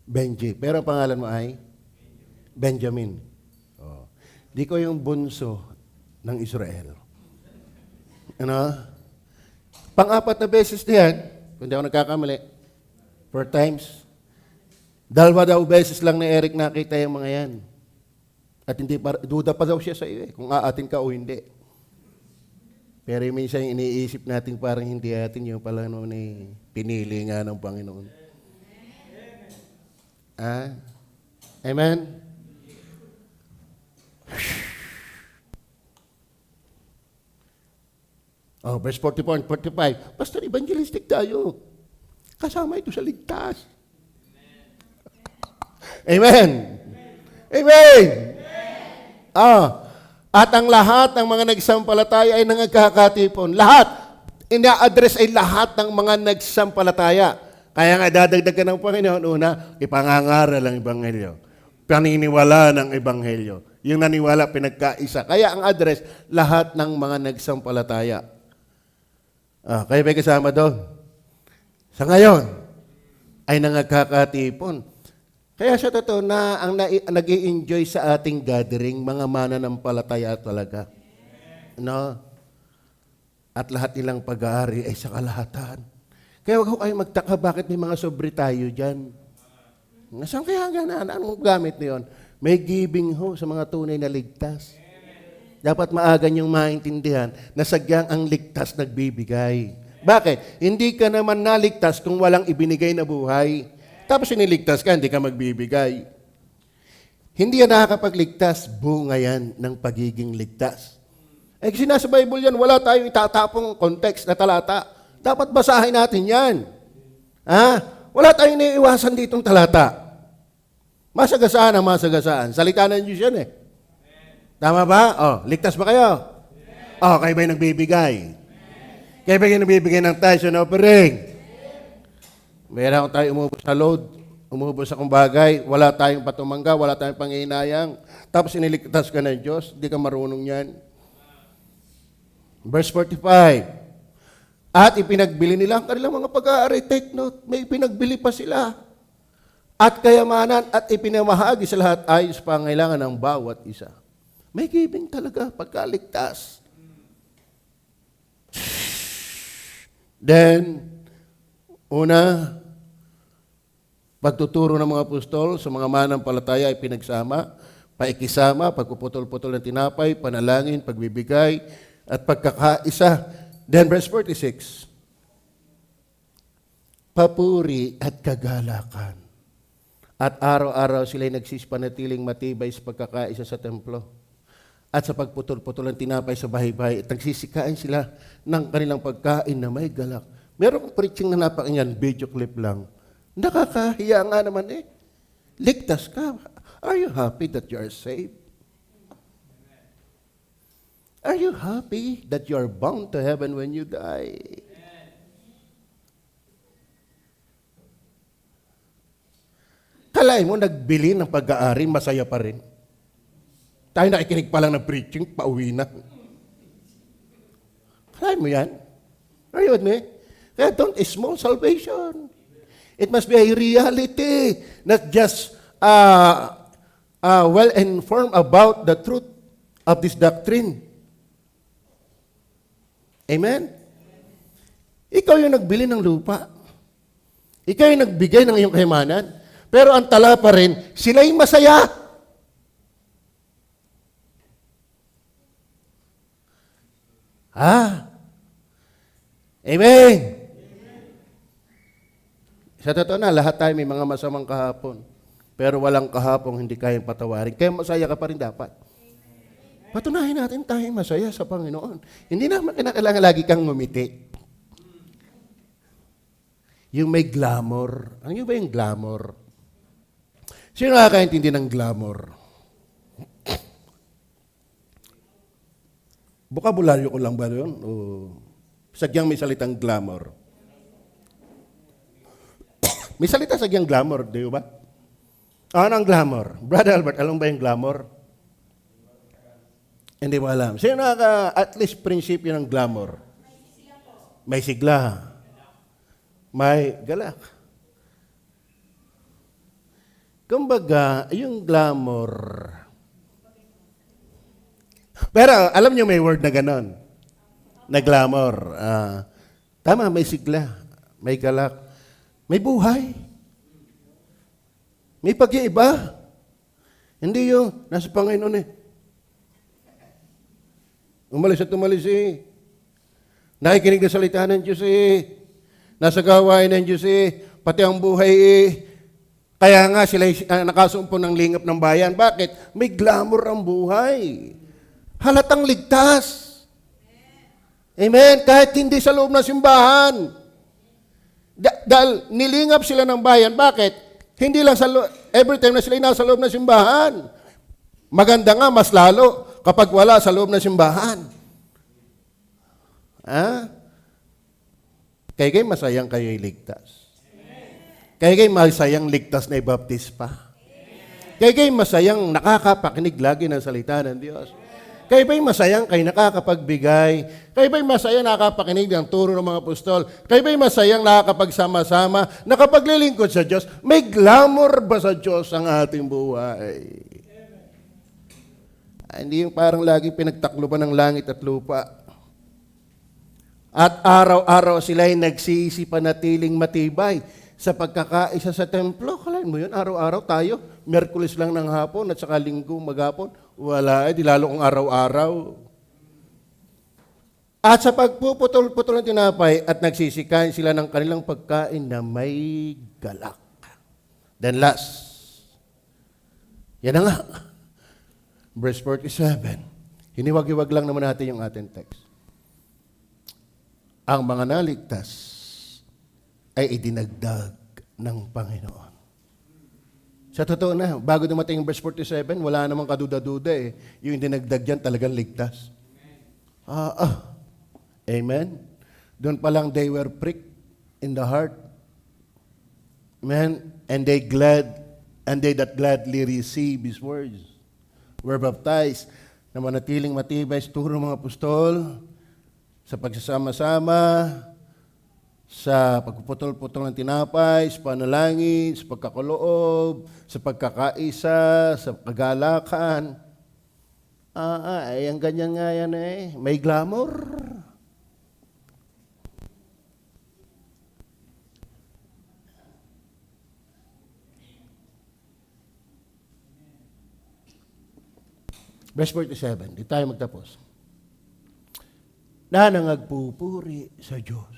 Benji. Pero ang pangalan mo ay? Benjamin. Di ko yung bunso ng Israel. Pang-apat na beses na yan, kung di ako nagkakamali, 4 times. 2 beses lang na Eric nakita yung mga yan. At duda pa daw siya sa iyo kung aatin ka o hindi. Pero minsan iniisip natin parang hindi atin yung pala naman pinili nga ng Panginoon. Amen? Verse 44 and 45. Pastor, evangelistic tayo. Kasama ito sa ligtas. Amen. Amen. At ang lahat ng mga nagsampalataya ay nangagkakatipon. Lahat. Ina-address ay lahat ng mga nagsampalataya. Kaya nga dadagdag ka ng Panginoon, una, ipangangaral ang Ebanghelyo. Paniniwala ng Ebanghelyo. Yung naniwala, pinagkaisa. Kaya ang address, lahat ng mga nagsampalataya. Kayo ba kasama doon? Sa ngayon, ay nangagkakatipon. Kaya sa totoo na ang nag-i-enjoy sa ating gathering, mga mananampalataya talaga. No? At lahat nilang pag-aari ay sa kalahatan. Kaya huwag ko kayo magtaka bakit may mga sobre tayo dyan. Nasaan kaya ganan? Anong gamit na yun? May giving ho sa mga tunay na ligtas. Dapat maaga niyong maintindihan na sadyang ang ligtas nagbibigay. Bakit? Hindi ka naman naligtas kung walang ibinigay na buhay. Tapos iniligtas ka, hindi ka magbibigay. Hindi yan nakakapagligtas, bunga yan ng pagiging ligtas. Eh, sinasa Bible yan, wala tayong itatapong context na talata. Dapat basahin natin yan. Wala tayong iniiwasan ditong talata. Masagasaan ang masagasaan. Salita ng Diyos yan eh. Tama ba? Ligtas ba kayo? Kayo ba'y nagbibigay? Kayo ba'y nagbibigay ng tithes and offering? Meron tayo umubos sa load, umubos sa kumbagay, wala tayong patumangga, wala tayong panginayang, tapos iniligtas ka ng Diyos, hindi ka marunong yan. Verse 45, at ipinagbili nila ang kanilang mga pag-aari. Take note, may ipinagbili pa sila. At kayamanan at ipinamahagi sa lahat ayos pangailangan ng bawat isa. May giving talaga pagkaligtas. Then, una, pagtuturo ng mga apostol sa mga manampalataya ay pinagsama, paikisama, pagpuputol-putol ng tinapay, panalangin, pagbibigay, at pagkakaisa. Then verse 46, papuri at kagalakan. At araw-araw sila'y nagsispanatiling matibay sa pagkakaisa sa templo. At sa pagputol-putol ng tinapay sa bahay-bahay, at nagsisikain sila ng kanilang pagkain na may galak. Merong preaching na napakinggan, video clip lang. Nakakahiya nga naman eh. Ligtas ka. Are you happy that you are saved? Are you happy that you are bound to heaven when you die? Kalahin mo, nagbili ng pag-aari, masaya pa rin. Tayo nakikinig pa lang ng preaching, pauwi na. Kalahin mo yan? Are you with me? Kaya don't small salvation. It must be a reality, not just well-informed about the truth of this doctrine. Amen? Ikaw yung nagbili ng lupa. Ikaw yung nagbigay ng iyong kayamanan. Pero ang tala pa rin, sila'y masaya. Amen? Sa totoo na, lahat tayo may mga masamang kahapon. Pero walang kahapong hindi kayang patawarin. Kaya masaya ka pa rin dapat. Patunahin natin tayo masaya sa Panginoon. Hindi naman kinakailangan lagi kang ngumiti. Yung may glamour. Ano ba yung glamour? Sino nakakaintindi ng glamour? Bukabularyo ko lang ba yun? O sagyang may salitang glamour? May salita sagyang glamour, di ba? Ano ang glamour? Brother Albert, alam ba yung glamour? Hindi mo alam. Sino at least prinsipyo ng glamour? May sigla. May galak. Kumbaga, yung glamour. Pero alam niyo may word na ganon. Na glamour. Tama, may sigla. May galak. May buhay. May pag-iiba. Hindi yung nasa Panginoon eh. Umalis at umalis eh. Nakikinig na salita ng Diyos eh. Nasa gawain ng Diyos eh. Pati ang buhay eh. Kaya nga sila nakasumpo ng lingap ng bayan. Bakit? May glamour ang buhay. Halatang ligtas. Amen? Kahit hindi sa loob ng simbahan. Dahil nilingap sila ng bayan. Bakit? Hindi lang every time na sila nasa loob ng simbahan. Maganda nga, mas lalo kapag wala sa loob ng simbahan. Kaya masayang kayo'y ligtas. Kaya masayang ligtas na ibaptis pa. Kaya masayang nakakapakinig lagi ng salita ng Diyos. Kaya ba'y masayang kayo nakakapagbigay? Kaya ba'y masayang nakakapakinig ng turo ng mga apostol? Kaya ba'y masayang nakakapagsama-sama, nakapaglilingkod sa Diyos? May glamour ba sa Diyos ang ating buhay? Hindi yung parang lagi pinagtakluban ng langit at lupa. At araw-araw sila'y nagsisipanatiling matibay sa pagkakaisa sa templo. Kalahin mo yun, araw-araw tayo, Miyerkules lang ng hapon at saka Linggo maghapon, Wala, di lalo kung araw-araw. At sa pagpuputol-putol ng tinapay at nagsisikain sila ng kanilang pagkain na may galak. Then last, yan na nga, verse 47. Hiniwag-iwag lang naman natin yung ating text. Ang mga naligtas ay idinagdag ng Panginoon. Sa totoo na, bago dumating yung verse 47, wala namang kaduda-duda eh. Yung dinagdag dyan talagang ligtas. Amen? Doon pa lang they were pricked in the heart. Amen? And they that gladly receive His words were baptized na manatiling matibay sa turo ng mga apostol sa pagsasama-sama, sa pagpuputol-putol ng tinapay, sa panalangin, sa pagkakaloob, sa pagkakaisa, sa kagalakan. Ang ganyan nga yan eh. May glamour. Verse 47, di tayo magtapos. Na nangagpupuri sa Diyos.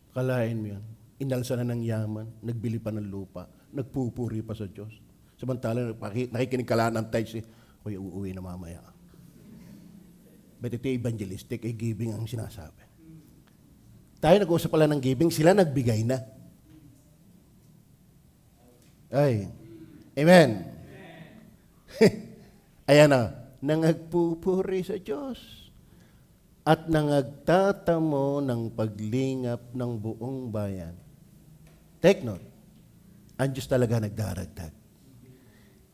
Kalain mo yan. Inalsa na ng yaman, nagbili pa ng lupa, nagpupuri pa sa Diyos. Samantala, nakikinig ka lang ng tithes, Uy, uuwi na mamaya. But ito evangelistic, giving ang sinasabi. Tayo nag-uusap pala ng giving, sila nagbigay na. Ay, amen. Ayan na, nangagpupuri sa Diyos at nangagtatamo ng paglingap ng buong bayan. Take note, ang Diyos talaga nagdaragdag.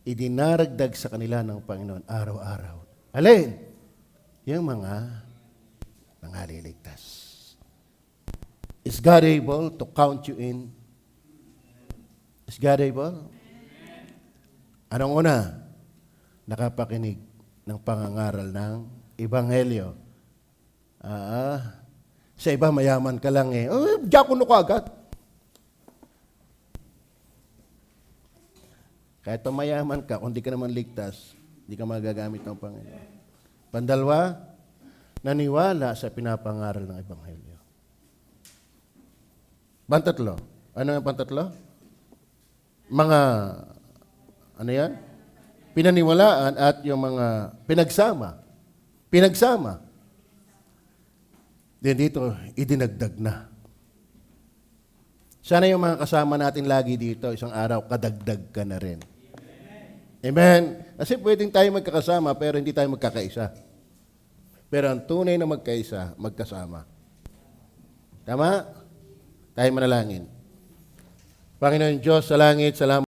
Idinaragdag sa kanila ng Panginoon araw-araw. Alin? Yung mga nangaliligtas. Is God able to count you in? Is God able? Anong una? Nakapakinig ng pangangaral ng Ebanghelyo. Sa iba, mayaman ka lang eh. Diyakono ka agad. Kahit pa mayaman ka, kung di ka naman ligtas, di ka magagamit ng Panginoon. Pandalwa, naniwala sa pinapangaral ng Ebanghelyo. Pantatlo. Ano yung pantatlo? Mga, ano yan? Pinaniwalaan at yung mga pinagsama. Pinagsama. Then dito, idinagdag na. Sana yung mga kasama natin lagi dito, isang araw, kadagdag ka na rin. Amen? Kasi pwedeng tayo magkakasama, pero hindi tayo magkakaisa. Pero ang tunay na magkaisa, magkasama. Tama? Tayo manalangin. Panginoon Diyos sa langit, salamat.